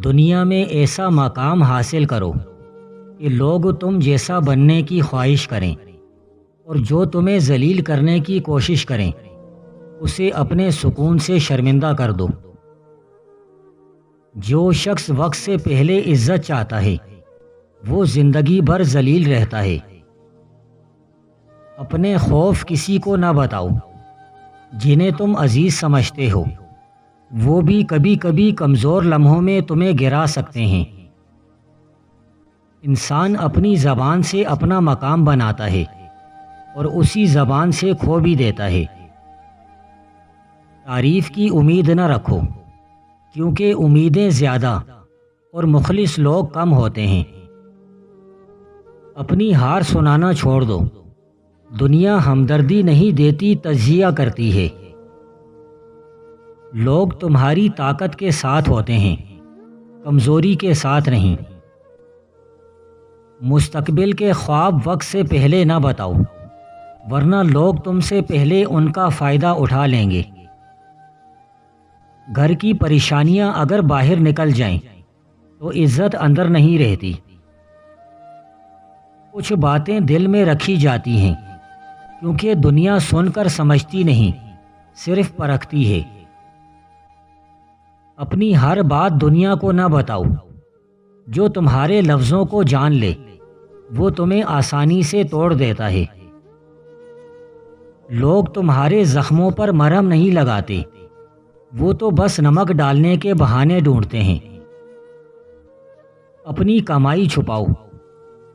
دنیا میں ایسا مقام حاصل کرو کہ لوگ تم جیسا بننے کی خواہش کریں، اور جو تمہیں ذلیل کرنے کی کوشش کریں اسے اپنے سکون سے شرمندہ کر دو۔ جو شخص وقت سے پہلے عزت چاہتا ہے وہ زندگی بھر ذلیل رہتا ہے۔ اپنے خوف کسی کو نہ بتاؤ، جنہیں تم عزیز سمجھتے ہو وہ بھی کبھی کبھی کمزور لمحوں میں تمہیں گرا سکتے ہیں۔ انسان اپنی زبان سے اپنا مقام بناتا ہے اور اسی زبان سے کھو بھی دیتا ہے۔ تعریف کی امید نہ رکھو، کیونکہ امیدیں زیادہ اور مخلص لوگ کم ہوتے ہیں۔ اپنی ہار سنانا چھوڑ دو، دنیا ہمدردی نہیں دیتی، تجزیہ کرتی ہے۔ لوگ تمہاری طاقت کے ساتھ ہوتے ہیں، کمزوری کے ساتھ نہیں۔ مستقبل کے خواب وقت سے پہلے نہ بتاؤ، ورنہ لوگ تم سے پہلے ان کا فائدہ اٹھا لیں گے۔ گھر کی پریشانیاں اگر باہر نکل جائیں تو عزت اندر نہیں رہتی۔ کچھ باتیں دل میں رکھی جاتی ہیں کیونکہ دنیا سن کر سمجھتی نہیں، صرف پرکھتی ہے۔ اپنی ہر بات دنیا کو نہ بتاؤ، جو تمہارے لفظوں کو جان لے وہ تمہیں آسانی سے توڑ دیتا ہے۔ لوگ تمہارے زخموں پر مرہم نہیں لگاتے، وہ تو بس نمک ڈالنے کے بہانے ڈھونڈتے ہیں۔ اپنی کمائی چھپاؤ،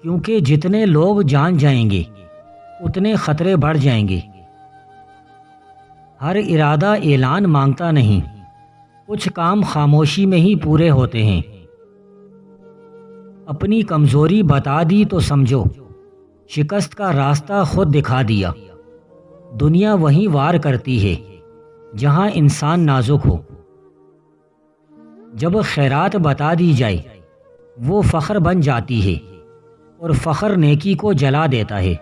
کیونکہ جتنے لوگ جان جائیں گے اتنے خطرے بڑھ جائیں گے۔ ہر ارادہ اعلان مانگتا نہیں، کچھ کام خاموشی میں ہی پورے ہوتے ہیں۔ اپنی کمزوری بتا دی تو سمجھو شکست کا راستہ خود دکھا دیا۔ دنیا وہیں وار کرتی ہے جہاں انسان نازک ہو۔ جب خیرات بتا دی جائے وہ فخر بن جاتی ہے، اور فخر نیکی کو جلا دیتا ہے۔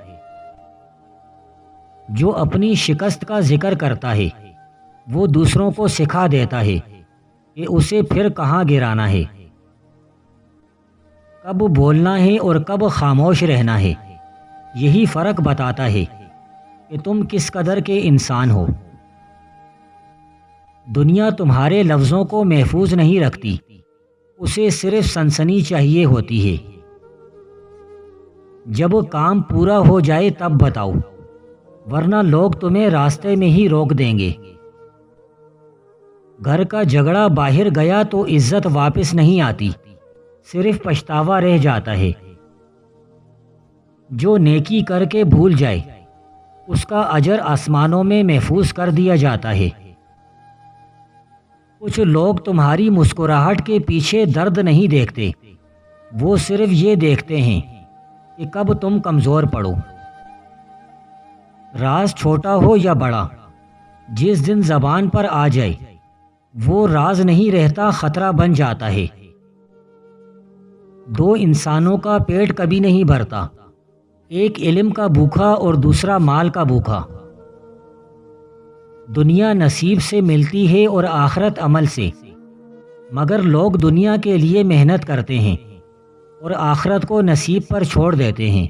جو اپنی شکست کا ذکر کرتا ہے وہ دوسروں کو سکھا دیتا ہے کہ اسے پھر کہاں گرانا ہے، کب بولنا ہے اور کب خاموش رہنا ہے۔ یہی فرق بتاتا ہے کہ تم کس قدر کے انسان ہو۔ دنیا تمہارے لفظوں کو محفوظ نہیں رکھتی، اسے صرف سنسنی چاہیے ہوتی ہے۔ جب کام پورا ہو جائے تب بتاؤ، ورنہ لوگ تمہیں راستے میں ہی روک دیں گے۔ گھر کا جھگڑا باہر گیا تو عزت واپس نہیں آتی، صرف پچھتاوا رہ جاتا ہے۔ جو نیکی کر کے بھول جائے اس کا اجر آسمانوں میں محفوظ کر دیا جاتا ہے۔ کچھ لوگ تمہاری مسکراہٹ کے پیچھے درد نہیں دیکھتے، وہ صرف یہ دیکھتے ہیں کہ کب تم کمزور پڑو۔ راز چھوٹا ہو یا بڑا، جس دن زبان پر آ جائے وہ راز نہیں رہتا، خطرہ بن جاتا ہے۔ دو انسانوں کا پیٹ کبھی نہیں بھرتا، ایک علم کا بھوکا اور دوسرا مال کا بھوکا۔ دنیا نصیب سے ملتی ہے اور آخرت عمل سے، مگر لوگ دنیا کے لیے محنت کرتے ہیں اور آخرت کو نصیب پر چھوڑ دیتے ہیں۔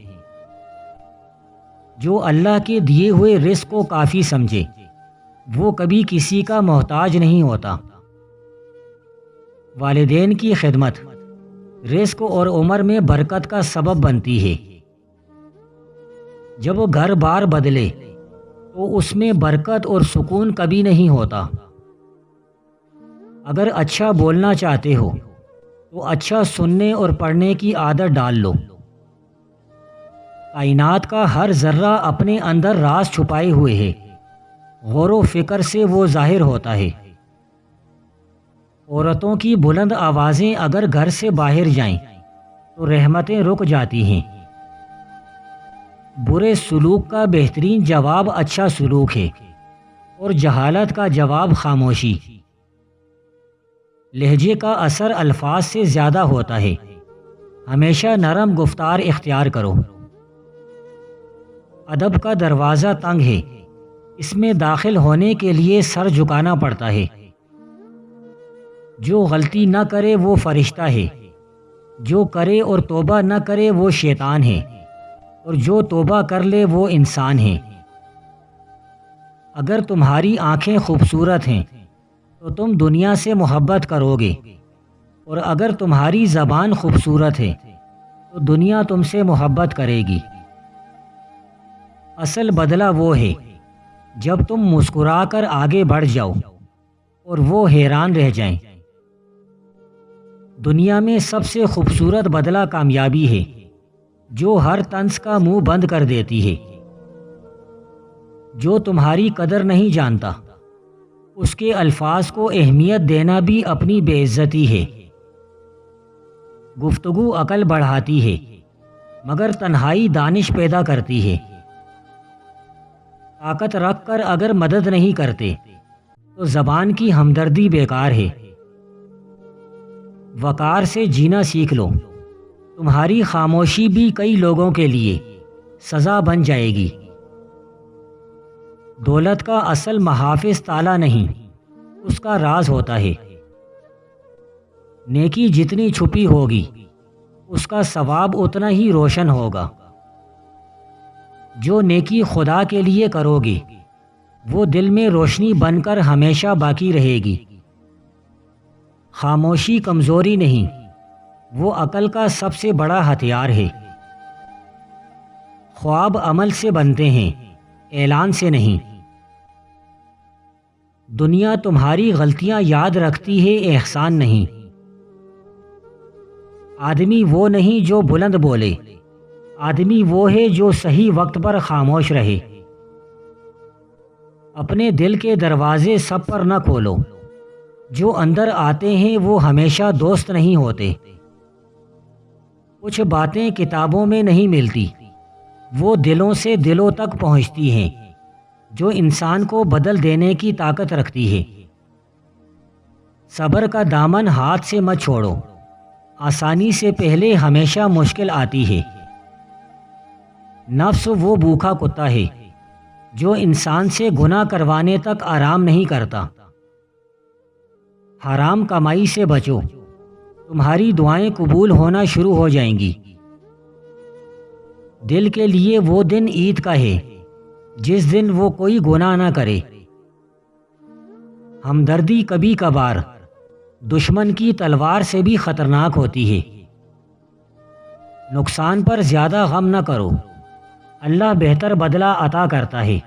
جو اللہ کے دیے ہوئے رزق کو کافی سمجھے وہ کبھی کسی کا محتاج نہیں ہوتا۔ والدین کی خدمت رزق اور عمر میں برکت کا سبب بنتی ہے۔ جب گھر بار بدلے تو اس میں برکت اور سکون کبھی نہیں ہوتا۔ اگر اچھا بولنا چاہتے ہو تو اچھا سننے اور پڑھنے کی عادت ڈال لو۔ کائنات کا ہر ذرہ اپنے اندر راز چھپائے ہوئے ہے، غور و فکر سے وہ ظاہر ہوتا ہے۔ عورتوں کی بلند آوازیں اگر گھر سے باہر جائیں تو رحمتیں رک جاتی ہیں۔ برے سلوک کا بہترین جواب اچھا سلوک ہے، اور جہالت کا جواب خاموشی۔ لہجے کا اثر الفاظ سے زیادہ ہوتا ہے، ہمیشہ نرم گفتار اختیار کرو۔ ادب کا دروازہ تنگ ہے، اس میں داخل ہونے کے لیے سر جھکانا پڑتا ہے۔ جو غلطی نہ کرے وہ فرشتہ ہے، جو کرے اور توبہ نہ کرے وہ شیطان ہے، اور جو توبہ کر لے وہ انسان ہے۔ اگر تمہاری آنکھیں خوبصورت ہیں تو تم دنیا سے محبت کرو گے، اور اگر تمہاری زبان خوبصورت ہے تو دنیا تم سے محبت کرے گی۔ اصل بدلہ وہ ہے جب تم مسکرا کر آگے بڑھ جاؤ اور وہ حیران رہ جائیں۔ دنیا میں سب سے خوبصورت بدلہ کامیابی ہے جو ہر طنز کا منہ بند کر دیتی ہے۔ جو تمہاری قدر نہیں جانتا اس کے الفاظ کو اہمیت دینا بھی اپنی بے عزتی ہے۔ گفتگو عقل بڑھاتی ہے مگر تنہائی دانش پیدا کرتی ہے۔ طاقت رکھ کر اگر مدد نہیں کرتے تو زبان کی ہمدردی بیکار ہے۔ وقار سے جینا سیکھ لو، تمہاری خاموشی بھی کئی لوگوں کے لیے سزا بن جائے گی۔ دولت کا اصل محافظ تالا نہیں، اس کا راز ہوتا ہے۔ نیکی جتنی چھپی ہوگی اس کا ثواب اتنا ہی روشن ہوگا۔ جو نیکی خدا کے لیے کرو گے وہ دل میں روشنی بن کر ہمیشہ باقی رہے گی۔ خاموشی کمزوری نہیں، وہ عقل کا سب سے بڑا ہتھیار ہے۔ خواب عمل سے بنتے ہیں، اعلان سے نہیں۔ دنیا تمہاری غلطیاں یاد رکھتی ہے، احسان نہیں۔ آدمی وہ نہیں جو بلند بولے، آدمی وہ ہے جو صحیح وقت پر خاموش رہے۔ اپنے دل کے دروازے سب پر نہ کھولو، جو اندر آتے ہیں وہ ہمیشہ دوست نہیں ہوتے۔ کچھ باتیں کتابوں میں نہیں ملتی، وہ دلوں سے دلوں تک پہنچتی ہیں، جو انسان کو بدل دینے کی طاقت رکھتی ہے۔ صبر کا دامن ہاتھ سے مت چھوڑو، آسانی سے پہلے ہمیشہ مشکل آتی ہے۔ نفس وہ بھوکا کتا ہے جو انسان سے گناہ کروانے تک آرام نہیں کرتا۔ حرام کمائی سے بچو، تمہاری دعائیں قبول ہونا شروع ہو جائیں گی۔ دل کے لیے وہ دن عید کا ہے جس دن وہ کوئی گناہ نہ کرے۔ ہمدردی کبھی کبھار دشمن کی تلوار سے بھی خطرناک ہوتی ہے۔ نقصان پر زیادہ غم نہ کرو، اللہ بہتر بدلہ عطا کرتا ہے۔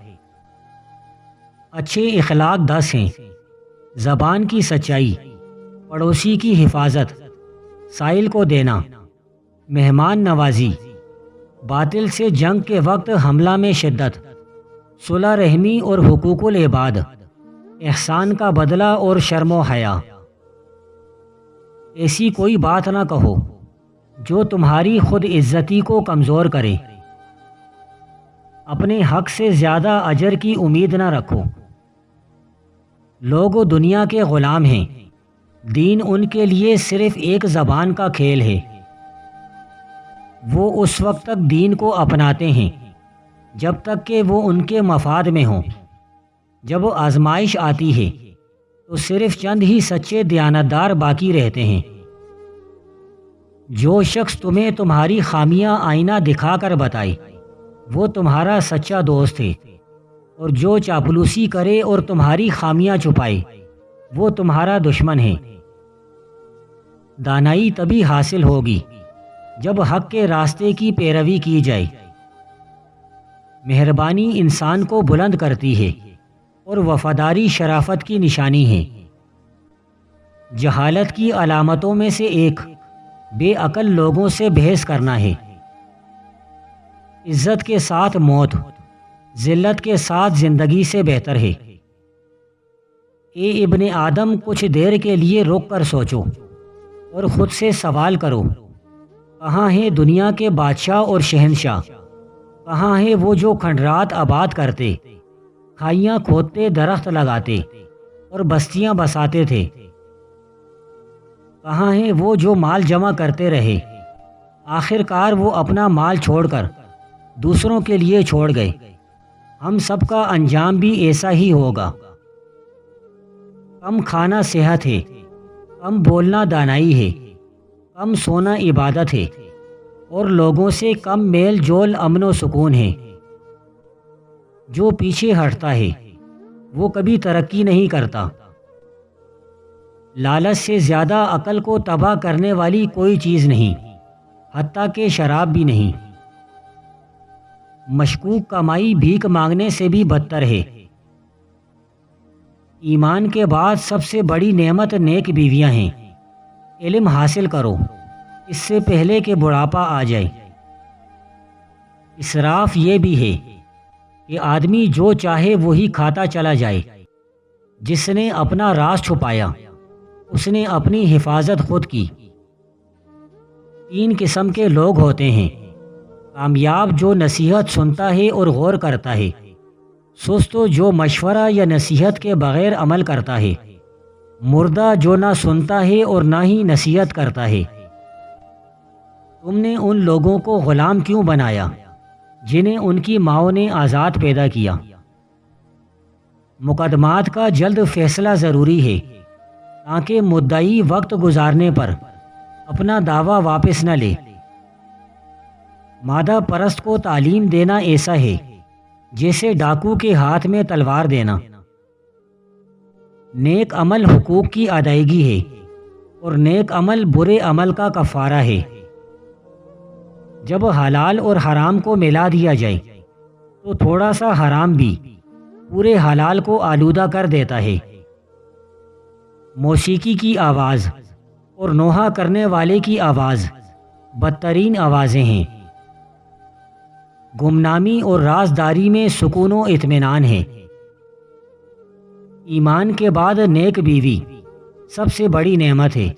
اچھے اخلاق 10 ہیں، زبان کی سچائی، پڑوسی کی حفاظت، سائل کو دینا، مہمان نوازی، باطل سے جنگ کے وقت حملہ میں شدت، صلح رحمی اور حقوق العباد، احسان کا بدلہ اور شرم و حیا۔ ایسی کوئی بات نہ کہو جو تمہاری خود عزتی کو کمزور کرے۔ اپنے حق سے زیادہ اجر کی امید نہ رکھو۔ لوگ دنیا کے غلام ہیں، دین ان کے لیے صرف ایک زبان کا کھیل ہے۔ وہ اس وقت تک دین کو اپناتے ہیں جب تک کہ وہ ان کے مفاد میں ہوں۔ جب آزمائش آتی ہے تو صرف چند ہی سچے دیانتدار باقی رہتے ہیں۔ جو شخص تمہیں تمہاری خامیاں آئینہ دکھا کر بتائے وہ تمہارا سچا دوست ہے، اور جو چاپلوسی کرے اور تمہاری خامیاں چھپائے وہ تمہارا دشمن ہے۔ دانائی تبھی حاصل ہوگی جب حق کے راستے کی پیروی کی جائے۔ مہربانی انسان کو بلند کرتی ہے اور وفاداری شرافت کی نشانی ہے۔ جہالت کی علامتوں میں سے ایک بے عقل لوگوں سے بحث کرنا ہے۔ عزت کے ساتھ موت ذلت کے ساتھ زندگی سے بہتر ہے۔ اے ابن آدم، کچھ دیر کے لیے رک کر سوچو اور خود سے سوال کرو، کہاں ہیں دنیا کے بادشاہ اور شہنشاہ؟ کہاں ہیں وہ جو کھنڈرات آباد کرتے، کھائیاں کھودتے، درخت لگاتے اور بستیاں بساتے تھے؟ کہاں ہیں وہ جو مال جمع کرتے رہے، آخر کار وہ اپنا مال چھوڑ کر دوسروں کے لیے چھوڑ گئے؟ ہم سب کا انجام بھی ایسا ہی ہوگا۔ کم کھانا صحت ہے، کم بولنا دانائی ہے، کم سونا عبادت ہے، اور لوگوں سے کم میل جول امن و سکون ہے۔ جو پیچھے ہٹتا ہے وہ کبھی ترقی نہیں کرتا۔ لالچ سے زیادہ عقل کو تباہ کرنے والی کوئی چیز نہیں، حتیٰ کہ شراب بھی نہیں۔ مشکوک کمائی بھیک مانگنے سے بھی بدتر ہے۔ ایمان کے بعد سب سے بڑی نعمت نیک بیویاں ہیں۔ علم حاصل کرو اس سے پہلے کہ بڑھاپا آ جائے۔ اسراف یہ بھی ہے کہ آدمی جو چاہے وہی کھاتا چلا جائے۔ جس نے اپنا راز چھپایا اس نے اپنی حفاظت خود کی۔ 3 قسم کے لوگ ہوتے ہیں: کامیاب جو نصیحت سنتا ہے اور غور کرتا ہے، سست جو مشورہ یا نصیحت کے بغیر عمل کرتا ہے، مردہ جو نہ سنتا ہے اور نہ ہی نصیحت کرتا ہے۔ تم نے ان لوگوں کو غلام کیوں بنایا جنہیں ان کی ماؤں نے آزاد پیدا کیا؟ مقدمات کا جلد فیصلہ ضروری ہے تاکہ مدعی وقت گزارنے پر اپنا دعویٰ واپس نہ لے۔ مادہ پرست کو تعلیم دینا ایسا ہے جیسے ڈاکو کے ہاتھ میں تلوار دینا۔ نیک عمل حقوق کی ادائیگی ہے اور نیک عمل برے عمل کا کفارہ ہے۔ جب حلال اور حرام کو ملا دیا جائے تو تھوڑا سا حرام بھی پورے حلال کو آلودہ کر دیتا ہے۔ موسیقی کی آواز اور نوحہ کرنے والے کی آواز بدترین آوازیں ہیں۔ گمنامی اور رازداری میں سکون و اطمینان ہے۔ ایمان کے بعد نیک بیوی سب سے بڑی نعمت ہے۔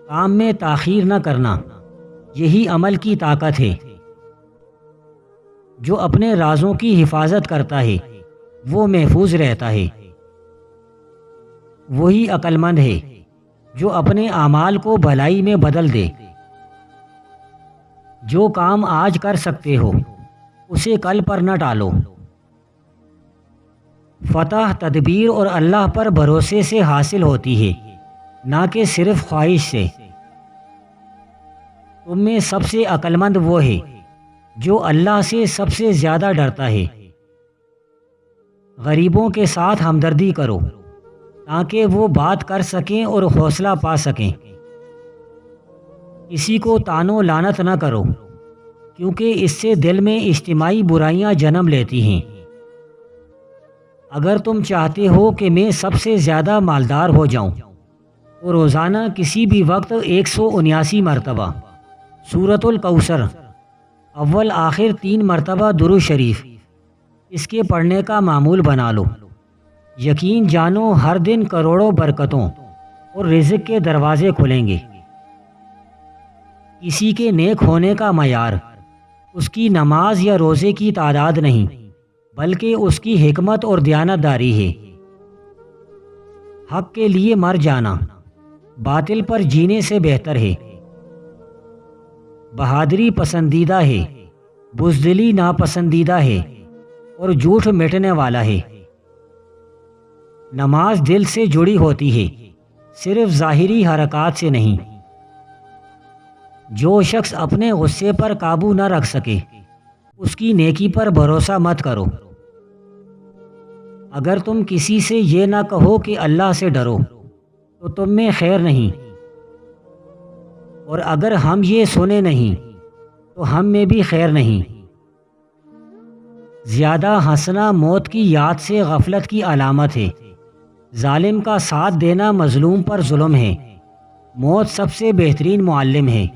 کام میں تاخیر نہ کرنا، یہی عمل کی طاقت ہے۔ جو اپنے رازوں کی حفاظت کرتا ہے وہ محفوظ رہتا ہے۔ وہی عقل مند ہے جو اپنے اعمال کو بھلائی میں بدل دے۔ جو کام آج کر سکتے ہو اسے کل پر نہ ٹالو۔ فتح تدبیر اور اللہ پر بھروسے سے حاصل ہوتی ہے، نہ کہ صرف خواہش سے۔ تم میں سب سے عقل مند وہ ہے جو اللہ سے سب سے زیادہ ڈرتا ہے۔ غریبوں کے ساتھ ہمدردی کرو تاکہ وہ بات کر سکیں اور حوصلہ پا سکیں۔ کسی کو طعن و لعنت نہ کرو کیونکہ اس سے دل میں اجتماعی برائیاں جنم لیتی ہیں۔ اگر تم چاہتے ہو کہ میں سب سے زیادہ مالدار ہو جاؤں تو روزانہ کسی بھی وقت 179 مرتبہ سورۃ الکوثر اول آخر 3 مرتبہ درود شریف اس کے پڑھنے کا معمول بنا لو۔ یقین جانو ہر دن کروڑوں برکتوں اور رزق کے دروازے کھلیں گے۔ کسی کے نیک ہونے کا معیار اس کی نماز یا روزے کی تعداد نہیں بلکہ اس کی حکمت اور دیانتداری ہے۔ حق کے لیے مر جانا باطل پر جینے سے بہتر ہے۔ بہادری پسندیدہ ہے، بزدلی ناپسندیدہ ہے اور جھوٹ مٹنے والا ہے۔ نماز دل سے جڑی ہوتی ہے، صرف ظاہری حرکات سے نہیں۔ جو شخص اپنے غصے پر قابو نہ رکھ سکے اس کی نیکی پر بھروسہ مت کرو۔ اگر تم کسی سے یہ نہ کہو کہ اللہ سے ڈرو تو تم میں خیر نہیں، اور اگر ہم یہ سنے نہیں تو ہم میں بھی خیر نہیں۔ زیادہ ہنسنا موت کی یاد سے غفلت کی علامت ہے۔ ظالم کا ساتھ دینا مظلوم پر ظلم ہے۔ موت سب سے بہترین معلم ہے۔